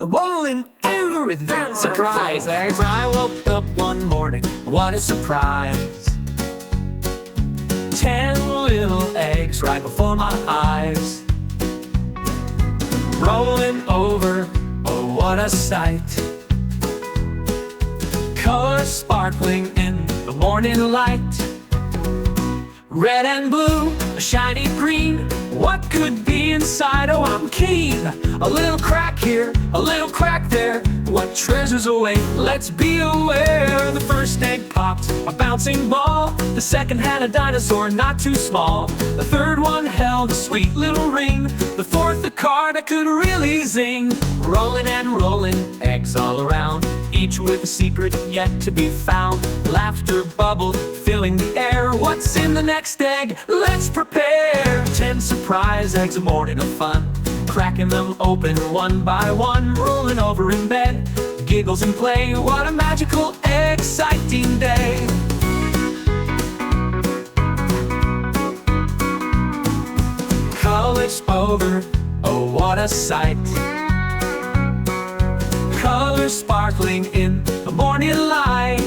Rolling through with that surprise. As I woke up one morning, what a surprise. 10 little eggs right before my eyes. Rolling over, oh what a sight. Colors sparkling in the morning light. Red and blue, a shiny green. What could be inside? Oh, I'm keen. A little crack here, a little crack there. What treasures await? Let's be aware. The first egg popped a bouncing ball. The second had a dinosaur not too small. The third one held a sweet little ring. The fourth a card that could really zing. Rolling and rolling, eggs all around, each with a secret yet to be found. Laughter bubbled, filling the air. What's in the next egg? Let's prepare. 10 surprise eggs, a morning of fun. Cracking them open one by one. Rolling over in bed, giggles and play. What a magical, exciting day. Colors over, oh what a sight. Colors sparkling in the morning light.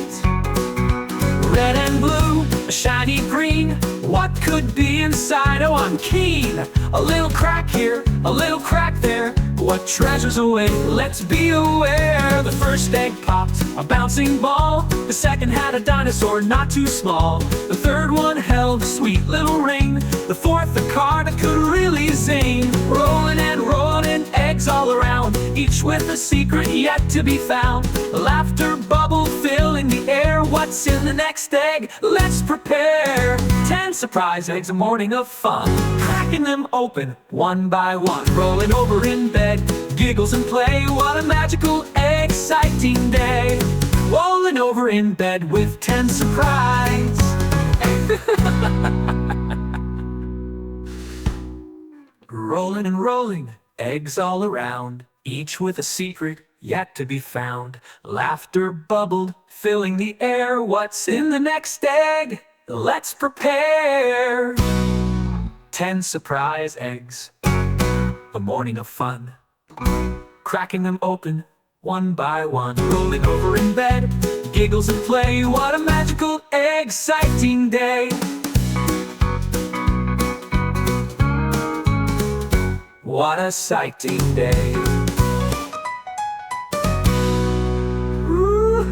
Red and blue, a shiny green. What could be inside? Oh, I'm keen. A little crack here, a little crack there. What treasures await? Let's be aware. The first egg popped a bouncing ball. The second had a dinosaur not too small. The third one held a sweet little ring. The fourth a card that could really zing. Rolling and rolling, eggs all around, each with a secret yet to be found. Laughter bubble filling the air. What's in the next egg? Let's prepare. 10 surprise eggs, a morning of fun. Cracking them open one by one. Rolling over in bed, giggles and play. What a magical, exciting day. Rolling over in bed with 10 surprise. Rolling and rolling, eggs all around, each with a secret yet to be found. Laughter bubbled, filling the air. What's in the next egg? Let's prepare. 10 surprise eggs, a morning of fun. Cracking them open one by one. Rolling over in bed, giggles and play. What a magical, exciting day. What a sighting day. Ooh.